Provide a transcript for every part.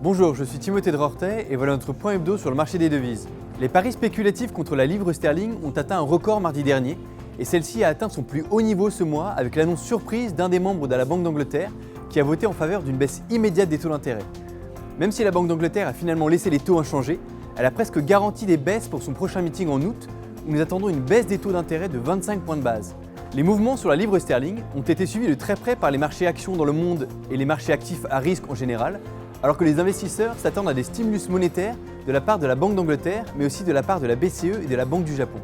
Bonjour, je suis Timothée Drortet et voilà notre point hebdo sur le marché des devises. Les paris spéculatifs contre la livre sterling ont atteint un record mardi dernier et celle-ci a atteint son plus haut niveau ce mois avec l'annonce surprise d'un des membres de la Banque d'Angleterre qui a voté en faveur d'une baisse immédiate des taux d'intérêt. Même si la Banque d'Angleterre a finalement laissé les taux inchangés, elle a presque garanti des baisses pour son prochain meeting en août où nous attendons une baisse des taux d'intérêt de 25 points de base. Les mouvements sur la livre sterling ont été suivis de très près par les marchés actions dans le monde et les marchés actifs à risque en général, alors que les investisseurs s'attendent à des stimulus monétaires de la part de la Banque d'Angleterre, mais aussi de la part de la BCE et de la Banque du Japon.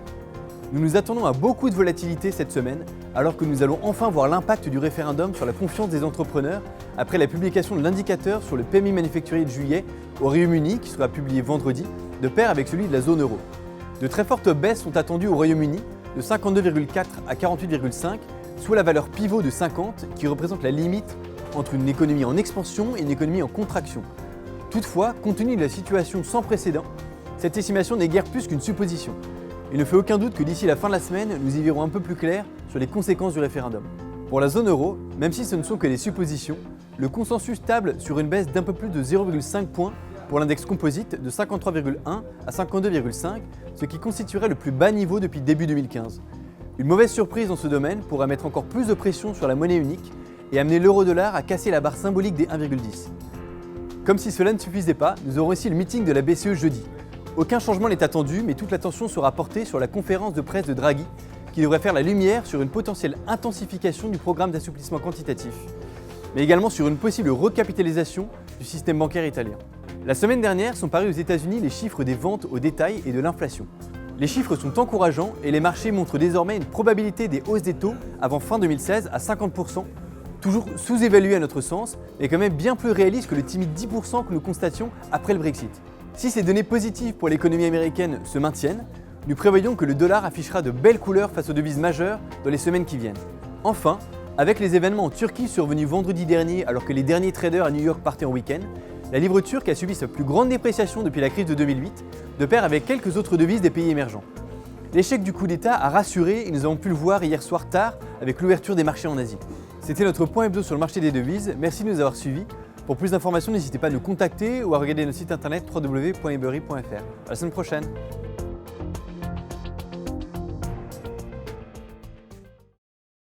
Nous nous attendons à beaucoup de volatilité cette semaine, alors que nous allons enfin voir l'impact du référendum sur la confiance des entrepreneurs après la publication de l'indicateur sur le PMI manufacturier de juillet au Royaume-Uni, qui sera publié vendredi, de pair avec celui de la zone euro. De très fortes baisses sont attendues au Royaume-Uni, de 52,4 à 48,5, soit la valeur pivot de 50, qui représente la limite entre une économie en expansion et une économie en contraction. Toutefois, compte tenu de la situation sans précédent, cette estimation n'est guère plus qu'une supposition. Il ne fait aucun doute que d'ici la fin de la semaine, nous y verrons un peu plus clair sur les conséquences du référendum. Pour la zone euro, même si ce ne sont que des suppositions, le consensus table sur une baisse d'un peu plus de 0,5 points pour l'index composite de 53,1 à 52,5, ce qui constituerait le plus bas niveau depuis début 2015. Une mauvaise surprise dans ce domaine pourrait mettre encore plus de pression sur la monnaie unique et amener l'euro-dollar à casser la barre symbolique des 1,10. Comme si cela ne suffisait pas, nous aurons ici le meeting de la BCE jeudi. Aucun changement n'est attendu, mais toute l'attention sera portée sur la conférence de presse de Draghi, qui devrait faire la lumière sur une potentielle intensification du programme d'assouplissement quantitatif, mais également sur une possible recapitalisation du système bancaire italien. La semaine dernière sont parus aux États-Unis les chiffres des ventes au détail et de l'inflation. Les chiffres sont encourageants et les marchés montrent désormais une probabilité des hausses des taux avant fin 2016 à 50%, toujours sous-évalué à notre sens, mais quand même bien plus réaliste que le timide 10% que nous constations après le Brexit. Si ces données positives pour l'économie américaine se maintiennent, nous prévoyons que le dollar affichera de belles couleurs face aux devises majeures dans les semaines qui viennent. Enfin, avec les événements en Turquie survenus vendredi dernier alors que les derniers traders à New York partaient en week-end, la livre turque a subi sa plus grande dépréciation depuis la crise de 2008, de pair avec quelques autres devises des pays émergents. L'échec du coup d'État a rassuré et nous avons pu le voir hier soir tard avec l'ouverture des marchés en Asie. C'était notre point hebdo sur le marché des devises, merci de nous avoir suivis. Pour plus d'informations, n'hésitez pas à nous contacter ou à regarder notre site internet www.ebury.fr. À la semaine prochaine.